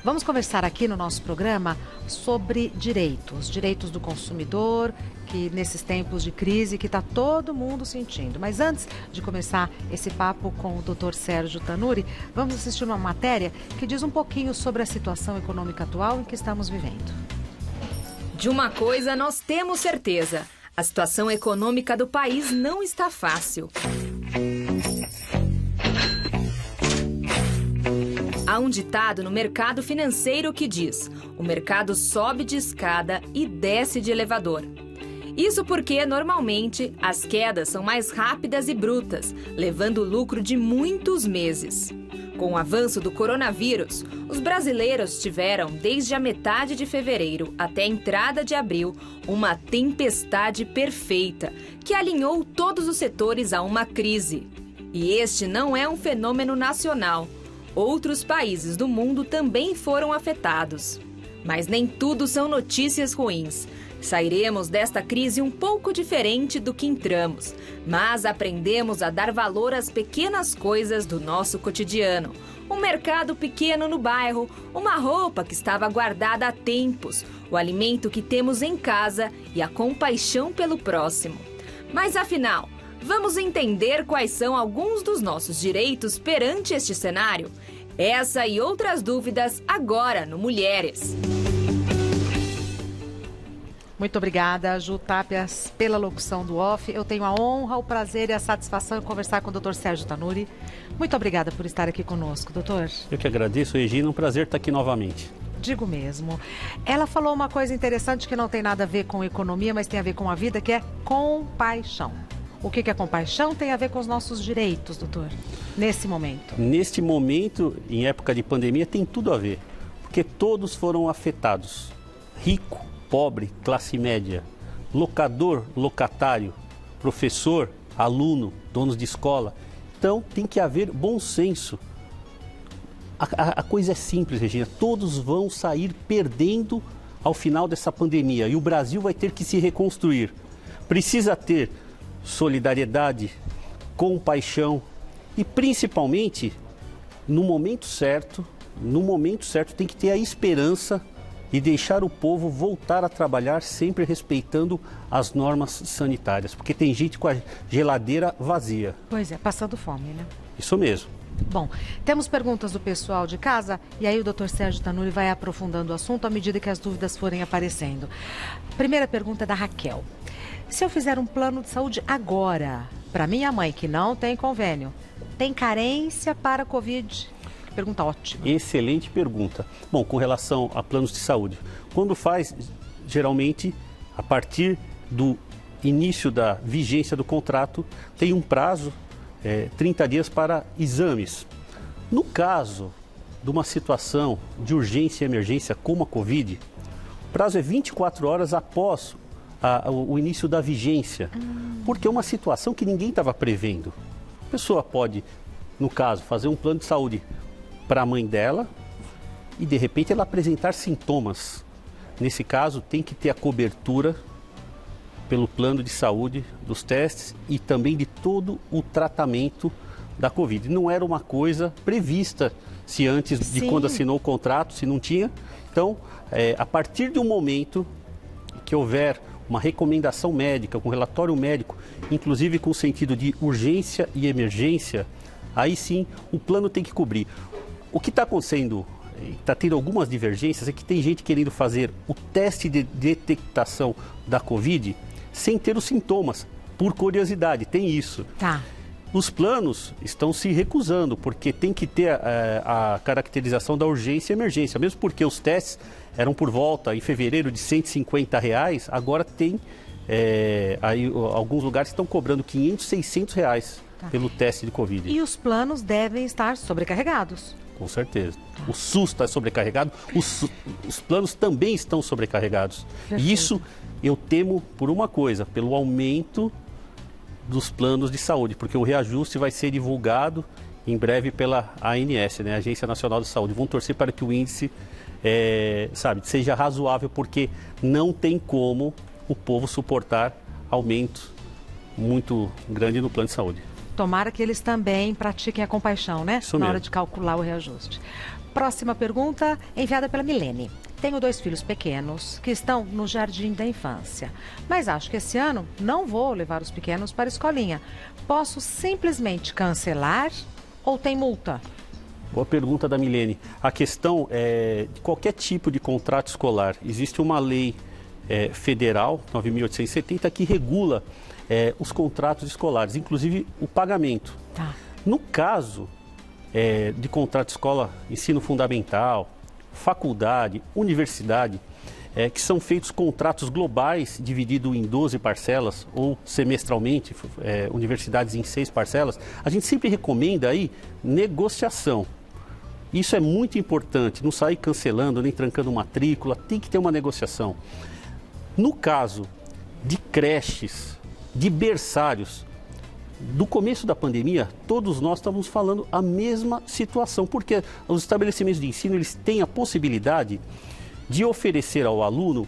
Vamos conversar aqui no nosso programa sobre direitos do consumidor, que nesses tempos de crise que está todo mundo sentindo. Mas antes de começar esse papo com o Dr. Sérgio Tanuri, vamos assistir uma matéria que diz um pouquinho sobre a situação econômica atual em que estamos vivendo. De uma coisa nós temos certeza: a situação econômica do país não está fácil. Há um ditado no mercado financeiro que diz: o mercado sobe de escada e desce de elevador. Isso porque, normalmente, as quedas são mais rápidas e brutas, levando o lucro de muitos meses. Com o avanço do coronavírus, os brasileiros tiveram, desde a metade de fevereiro até a entrada de abril, uma tempestade perfeita, que alinhou todos os setores a uma crise. E este não é um fenômeno nacional. Outros países do mundo também foram afetados. Mas nem tudo são notícias ruins. Sairemos desta crise um pouco diferente do que entramos, mas aprendemos a dar valor às pequenas coisas do nosso cotidiano. Um mercado pequeno no bairro, uma roupa que estava guardada há tempos, o alimento que temos em casa e a compaixão pelo próximo. Mas afinal, vamos entender quais são alguns dos nossos direitos perante este cenário? Essa e outras dúvidas agora no Mulheres. Muito obrigada, Ju Tapias, pela locução do off. Eu tenho a honra, o prazer e a satisfação de conversar com o Dr. Sérgio Tanuri. Muito obrigada por estar aqui conosco, doutor. Eu que agradeço, Regina. Um prazer estar aqui novamente. Digo mesmo. Ela falou uma coisa interessante que não tem nada a ver com economia, mas tem a ver com a vida, que é compaixão. O que é compaixão? Tem a ver com os nossos direitos, doutor, nesse momento. Neste momento, em época de pandemia, tem tudo a ver. Porque todos foram afetados. Rico, pobre, classe média, locador, locatário, professor, aluno, donos de escola. Então, tem que haver bom senso. A coisa é simples, Regina. Todos vão sair perdendo ao final dessa pandemia. E o Brasil vai ter que se reconstruir. Precisa ter solidariedade, compaixão e, principalmente, no momento certo tem que ter a esperança e deixar o povo voltar a trabalhar sempre respeitando as normas sanitárias, porque tem gente com a geladeira vazia. Pois é, passando fome, né? Isso mesmo. Bom, temos perguntas do pessoal de casa e aí o Dr. Sérgio Tanuri vai aprofundando o assunto à medida que as dúvidas forem aparecendo. Primeira pergunta é da Raquel. Se eu fizer um plano de saúde agora, para minha mãe que não tem convênio, tem carência para a Covid? Pergunta ótima. Excelente pergunta. Bom, com relação a planos de saúde, quando faz, geralmente, a partir do início da vigência do contrato, tem um prazo, 30 dias para exames. No caso de uma situação de urgência e emergência como a Covid, o prazo é 24 horas após o início da vigência, porque é uma situação que ninguém estava prevendo. A pessoa pode, no caso, fazer um plano de saúde para a mãe dela e, de repente, ela apresentar sintomas. Nesse caso, tem que ter a cobertura pelo plano de saúde dos testes e também de todo o tratamento da Covid. Não era uma coisa prevista se antes de quando assinou o contrato, se não tinha. Então, a partir de um momento que houver uma recomendação médica, com relatório médico, inclusive com sentido de urgência e emergência, aí sim o plano tem que cobrir. O que está acontecendo, está tendo algumas divergências, é que tem gente querendo fazer o teste de detectação da Covid sem ter os sintomas, por curiosidade, tem isso. Tá. Os planos estão se recusando, porque tem que ter a caracterização da urgência e emergência, mesmo porque os testes eram por volta, em fevereiro, de R$150, agora tem, aí, alguns lugares estão cobrando R$500, R$600 pelo teste de Covid. E os planos devem estar sobrecarregados. Com certeza. O SUS está sobrecarregado, os planos também estão sobrecarregados. Perfeito. E isso eu temo por uma coisa, pelo aumento dos planos de saúde, porque o reajuste vai ser divulgado em breve pela ANS, né, Agência Nacional de Saúde. Vão torcer para que o índice seja razoável, porque não tem como o povo suportar aumento muito grande no plano de saúde. Tomara que eles também pratiquem a compaixão, né? Isso na mesmo. hora de calcular o reajuste. Próxima pergunta enviada pela Milene. Tenho 2 filhos pequenos que estão no jardim da infância, mas acho que esse ano não vou levar os pequenos para a escolinha. Posso simplesmente cancelar ou tem multa? Boa pergunta da Milene. A questão é de qualquer tipo de contrato escolar. Existe uma lei federal, 9.870, que regula os contratos escolares, inclusive o pagamento. Tá. No caso de contrato escola, ensino fundamental, faculdade, universidade, que são feitos contratos globais divididos em 12 parcelas ou semestralmente, universidades em 6 parcelas, a gente sempre recomenda aí negociação. Isso é muito importante, não sair cancelando nem trancando matrícula, tem que ter uma negociação. No caso de creches, de berçários, do começo da pandemia, todos nós estávamos falando a mesma situação, porque os estabelecimentos de ensino eles têm a possibilidade de oferecer ao aluno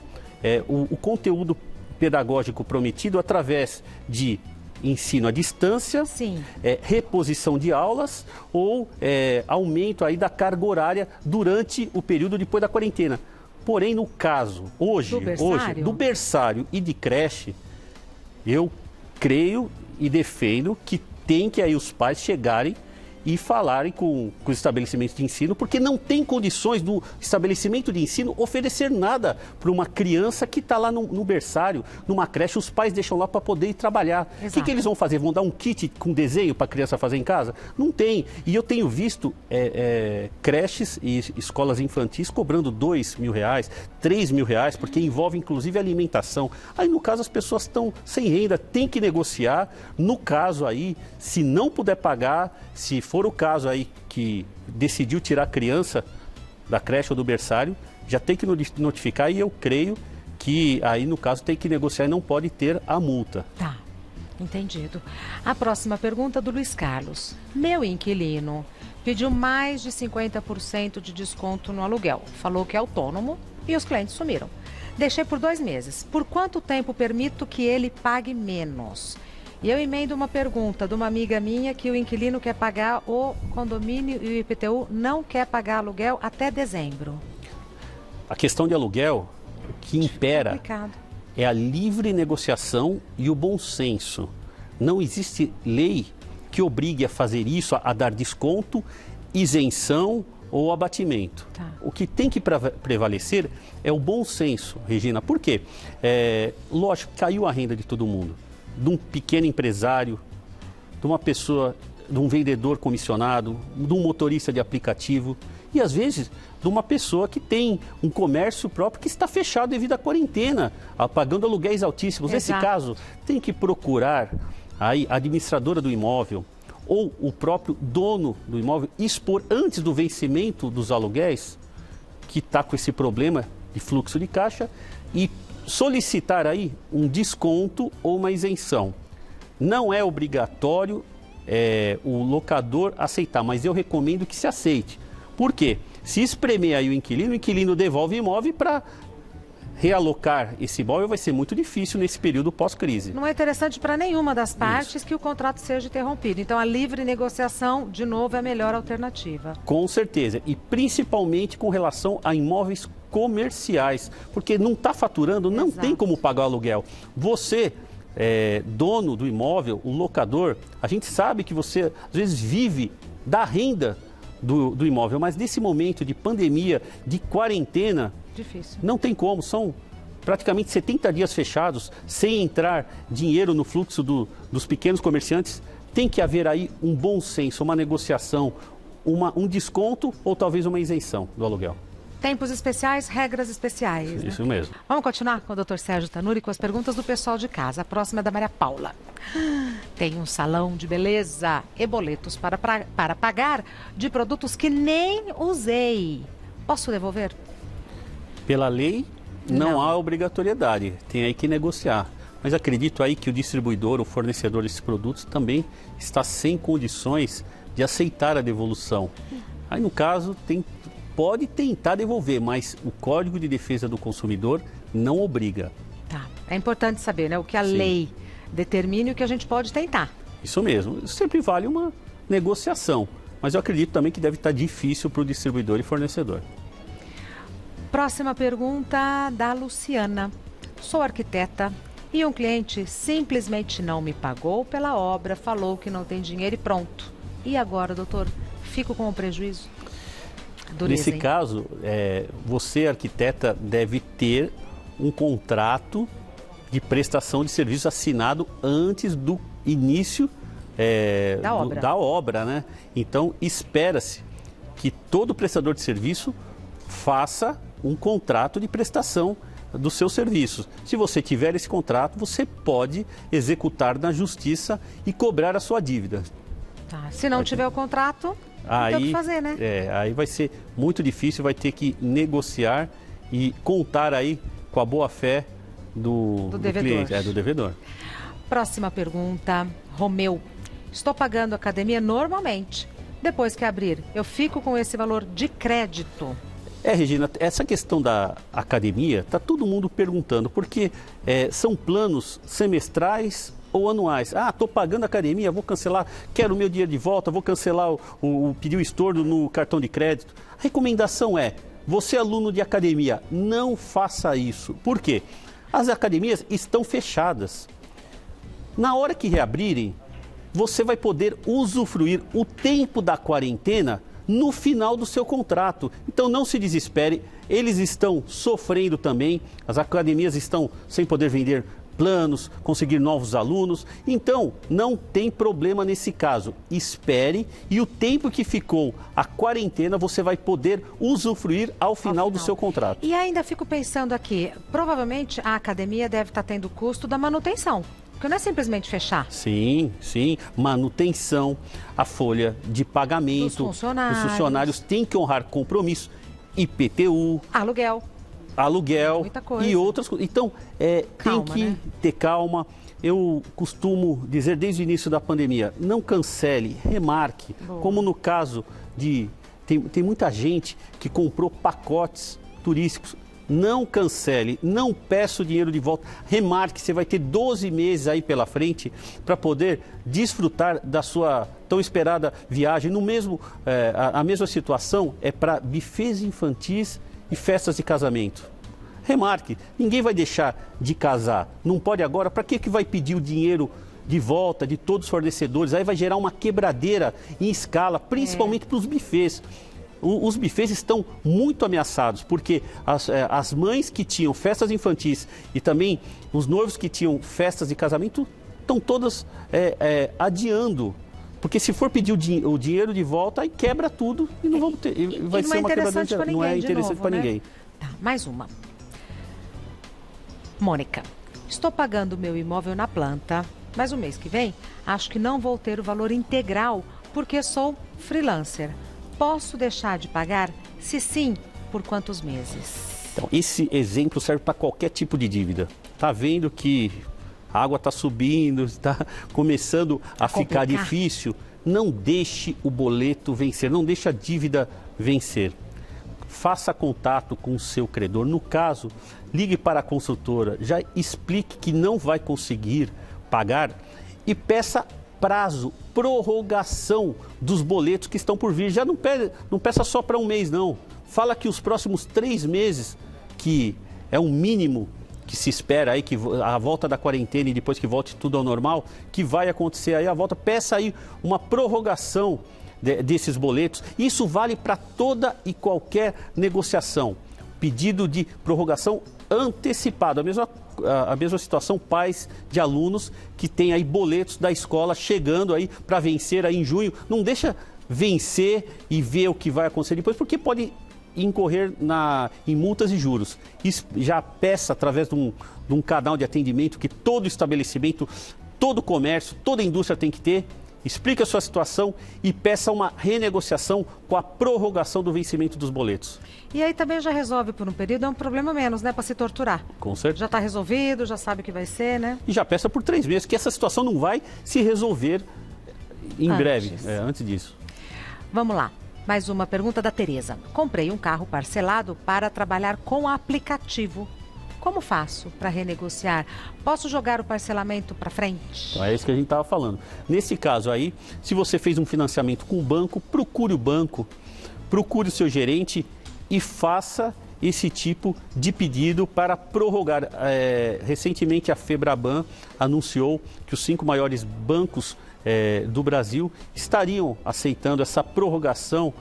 o conteúdo pedagógico prometido através de ensino à distância, reposição de aulas ou aumento aí da carga horária durante o período depois da quarentena. Porém, no caso, hoje do berçário e de creche, eu creio e defendo que tem que aí os pais chegarem e falarem com os estabelecimentos de ensino, porque não tem condições do estabelecimento de ensino oferecer nada para uma criança que está lá no berçário, numa creche, os pais deixam lá para poder ir trabalhar. O que eles vão fazer? Vão dar um kit com desenho para a criança fazer em casa? Não tem. E eu tenho visto creches e escolas infantis cobrando R$2.000, R$3.000, porque envolve inclusive alimentação. Aí no caso as pessoas estão sem renda, tem que negociar. No caso aí, se não puder pagar, se for o caso aí que decidiu tirar a criança da creche ou do berçário, já tem que notificar e eu creio que aí no caso tem que negociar e não pode ter a multa. Tá, entendido. A próxima pergunta do Luiz Carlos. Meu inquilino pediu mais de 50% de desconto no aluguel. Falou que é autônomo e os clientes sumiram. Deixei por 2 meses. Por quanto tempo permito que ele pague menos? E eu emendo uma pergunta de uma amiga minha que o inquilino quer pagar o condomínio e o IPTU não quer pagar aluguel até dezembro. A questão de aluguel, o que impera é a livre negociação e o bom senso. Não existe lei que obrigue a fazer isso, a dar desconto, isenção ou abatimento. Tá. O que tem que prevalecer é o bom senso, Regina. Por quê? Lógico, caiu a renda de todo mundo. De um pequeno empresário, de uma pessoa, de um vendedor comissionado, de um motorista de aplicativo e às vezes de uma pessoa que tem um comércio próprio que está fechado devido à quarentena, pagando aluguéis altíssimos. Exato. Nesse caso, tem que procurar a administradora do imóvel ou o próprio dono do imóvel expor antes do vencimento dos aluguéis que está com esse problema de fluxo de caixa e solicitar aí um desconto ou uma isenção. Não é obrigatório o locador aceitar, mas eu recomendo que se aceite. Por quê? Se espremer aí o inquilino devolve o imóvel para realocar esse imóvel vai ser muito difícil nesse período pós-crise. Não é interessante para nenhuma das partes que o contrato seja interrompido. Então a livre negociação, de novo, é a melhor alternativa. Com certeza. E principalmente com relação a imóveis comerciais, porque não está faturando, não tem como pagar o aluguel. Você, dono do imóvel, o locador, a gente sabe que você às vezes vive da renda do imóvel, mas nesse momento de pandemia, de quarentena, difícil. Não tem como, são praticamente 70 dias fechados, sem entrar dinheiro no fluxo dos pequenos comerciantes. Tem que haver aí um bom senso, uma negociação, um desconto ou talvez uma isenção do aluguel. Tempos especiais, regras especiais. Isso mesmo. Vamos continuar com o Dr. Sérgio Tanuri com as perguntas do pessoal de casa. A próxima é da Maria Paula. Tem um salão de beleza e boletos para pagar de produtos que nem usei. Posso devolver? Pela lei, não há obrigatoriedade. Tem aí que negociar. Mas acredito aí que o distribuidor, o fornecedor desses produtos também está sem condições de aceitar a devolução. Aí, no caso, pode tentar devolver, mas o Código de Defesa do Consumidor não obriga. Tá. É importante saber, né, o que a lei determina e o que a gente pode tentar. Isso mesmo. Sempre vale uma negociação. mas eu acredito também que deve estar difícil para o distribuidor e fornecedor. Próxima pergunta da Luciana. Sou arquiteta e um cliente simplesmente não me pagou pela obra, falou que não tem dinheiro e pronto. E agora, doutor, fico com o prejuízo? Dureza, Nesse hein? caso, você, arquiteta, deve ter um contrato de prestação de serviço assinado antes do início da obra, né? Então, espera-se que todo prestador de serviço faça um contrato de prestação dos seus serviços. Se você tiver esse contrato, você pode executar na justiça e cobrar a sua dívida. Tá. Se não tiver o contrato, não tem o que fazer, né? Aí vai ser muito difícil, vai ter que negociar e contar aí com a boa-fé do cliente, do devedor. Próxima pergunta, Romeu. Estou pagando a academia normalmente. Depois que abrir, eu fico com esse valor de crédito. Regina, essa questão da academia, está todo mundo perguntando, porque são planos semestrais ou anuais. Ah, estou pagando a academia, vou cancelar, quero o meu dinheiro de volta, vou cancelar pedir o estorno no cartão de crédito. A recomendação é, você aluno de academia, não faça isso. Por quê? As academias estão fechadas. Na hora que reabrirem, você vai poder usufruir o tempo da quarentena no final do seu contrato. Então não se desespere, eles estão sofrendo também, as academias estão sem poder vender planos, conseguir novos alunos, então não tem problema nesse caso. Espere e o tempo que ficou a quarentena você vai poder usufruir ao final do seu contrato. E ainda fico pensando aqui, provavelmente a academia deve estar tendo custo da manutenção. Porque não é simplesmente fechar. Sim, manutenção, a folha de pagamento. Os funcionários. Os funcionários têm que honrar compromisso, IPTU. Aluguel muita coisa. E outras coisas. Então, tem que ter calma. Eu costumo dizer desde o início da pandemia, não cancele, remarque. Boa. Como no caso de... Tem muita gente que comprou pacotes turísticos. Não cancele, não peça o dinheiro de volta, remarque, você vai ter 12 meses aí pela frente para poder desfrutar da sua tão esperada viagem. A mesma situação é para buffets infantis e festas de casamento. Remarque, ninguém vai deixar de casar, não pode agora, para que vai pedir o dinheiro de volta de todos os fornecedores? Aí vai gerar uma quebradeira em escala, principalmente para os buffets. Os buffets estão muito ameaçados, porque as mães que tinham festas infantis e também os noivos que tinham festas de casamento estão todas adiando. Porque se for pedir o dinheiro de volta, aí quebra tudo e não vamos ter. Vai ser uma quebradeira, não é interessante para ninguém. Tá, mais uma. Mônica, estou pagando o meu imóvel na planta, mas o mês que vem acho que não vou ter o valor integral porque sou freelancer. Posso deixar de pagar? Se sim, por quantos meses? Então, esse exemplo serve para qualquer tipo de dívida. Está vendo que a água está subindo, está começando a ficar difícil? Não deixe o boleto vencer, não deixe a dívida vencer. Faça contato com o seu credor. No caso, ligue para a construtora, já explique que não vai conseguir pagar e peça prazo, prorrogação dos boletos que estão por vir. Já não peça só para um mês, não. Fala que os próximos 3 meses, que é o mínimo que se espera aí, que a volta da quarentena e depois que volte tudo ao normal, que vai acontecer aí a volta, peça aí uma prorrogação desses boletos. Isso vale para toda e qualquer negociação. Pedido de prorrogação antecipado. A mesma situação, pais de alunos que têm aí boletos da escola chegando aí para vencer aí em junho. Não deixa vencer e ver o que vai acontecer depois, porque pode incorrer em multas e juros. Já peça através de um canal de atendimento que todo estabelecimento, todo comércio, toda indústria tem que ter. Explique a sua situação e peça uma renegociação com a prorrogação do vencimento dos boletos. E aí também já resolve por um período, é um problema menos, né, para se torturar. Com certeza. Já está resolvido, já sabe o que vai ser, né? E já peça por 3 meses, que essa situação não vai se resolver em breve, antes disso. Vamos lá. Mais uma pergunta da Tereza. Comprei um carro parcelado para trabalhar com aplicativo. Como faço para renegociar? Posso jogar o parcelamento para frente? Então, é isso que a gente estava falando. Nesse caso aí, se você fez um financiamento com o banco, procure o banco, procure o seu gerente e faça esse tipo de pedido para prorrogar. Recentemente a Febraban anunciou que os 5 maiores bancos do Brasil estariam aceitando essa prorrogação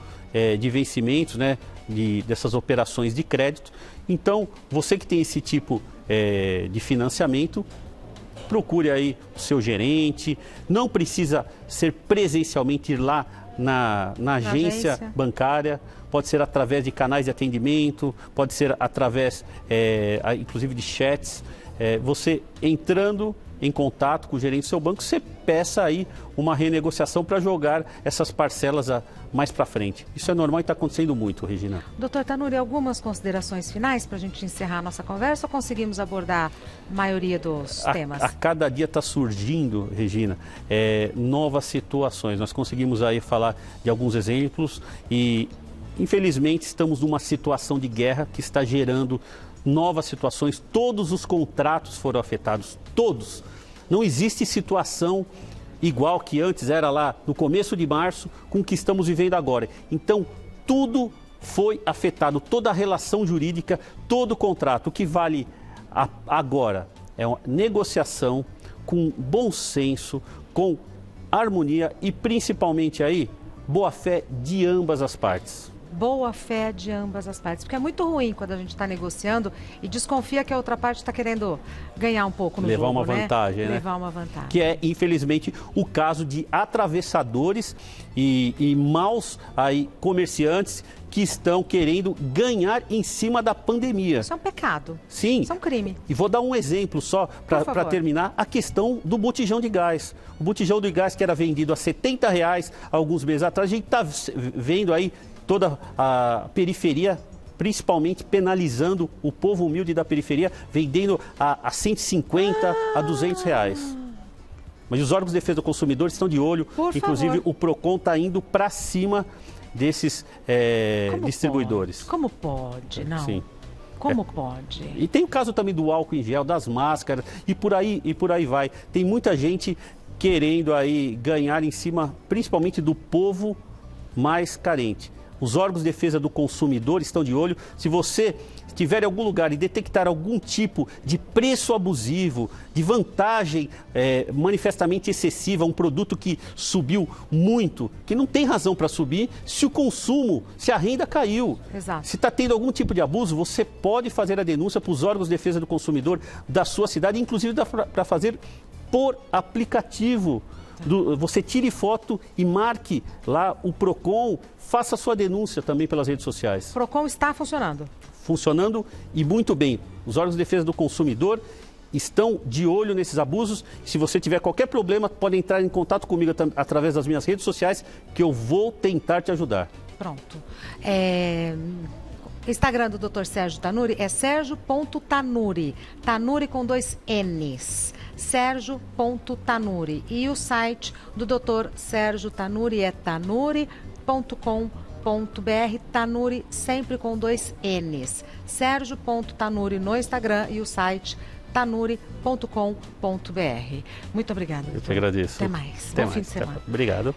de vencimentos, né, dessas operações de crédito. Então, você que tem esse tipo de financiamento, procure aí o seu gerente, não precisa ser presencialmente ir lá na agência bancária, pode ser através de canais de atendimento, pode ser através, inclusive, de chats. Você entrando em contato com o gerente do seu banco, você peça aí uma renegociação para jogar essas parcelas mais para frente. Isso é normal e está acontecendo muito, Regina. Doutor Tanuri, algumas considerações finais para a gente encerrar a nossa conversa ou conseguimos abordar a maioria dos temas? A cada dia está surgindo, Regina, novas situações. Nós conseguimos aí falar de alguns exemplos e, infelizmente, estamos numa situação de guerra que está gerando novas situações. Todos os contratos foram afetados, todos. Não existe situação igual que antes era lá no começo de março com o que estamos vivendo agora. Então, tudo foi afetado, toda a relação jurídica, todo o contrato. O que vale agora é uma negociação com bom senso, com harmonia e principalmente aí, boa fé de ambas as partes. Boa fé de ambas as partes, porque é muito ruim quando a gente está negociando e desconfia que a outra parte está querendo ganhar um pouco no jogo, levar uma vantagem, né? Levar uma vantagem. Que é, infelizmente, o caso de atravessadores e maus aí, comerciantes que estão querendo ganhar em cima da pandemia. Isso é um pecado. Sim. Isso é um crime. E vou dar um exemplo só para terminar, a questão do botijão de gás. O botijão de gás que era vendido a R$70 alguns meses atrás, a gente está vendo aí toda a periferia, principalmente penalizando o povo humilde da periferia, vendendo a 150 a R$200. Mas os órgãos de defesa do consumidor estão de olho, inclusive o PROCON está indo para cima desses distribuidores. Como pode? Não. Sim. Como pode? E tem o caso também do álcool em gel, das máscaras e por aí vai. Tem muita gente querendo aí ganhar em cima, principalmente do povo mais carente. Os órgãos de defesa do consumidor estão de olho. Se você estiver em algum lugar e detectar algum tipo de preço abusivo, de vantagem manifestamente excessiva, um produto que subiu muito, que não tem razão para subir, se o consumo, se a renda caiu. Exato. Se está tendo algum tipo de abuso, você pode fazer a denúncia para os órgãos de defesa do consumidor da sua cidade, inclusive para fazer por aplicativo. Você tire foto e marque lá o PROCON, faça a sua denúncia também pelas redes sociais. O PROCON está funcionando? Funcionando e muito bem. Os órgãos de defesa do consumidor estão de olho nesses abusos. Se você tiver qualquer problema, pode entrar em contato comigo através das minhas redes sociais, que eu vou tentar te ajudar. Pronto. Instagram do Dr. Sérgio Tanuri é sergio.tanuri, Tanuri com 2 N's, sergio.tanuri. E o site do Dr. Sérgio Tanuri é tanuri.com.br, Tanuri sempre com 2 N's, sergio.tanuri no Instagram e o site tanuri.com.br. Muito obrigada, doutor. Eu que agradeço. Até mais. Até Bom mais. fim de semana. Obrigado.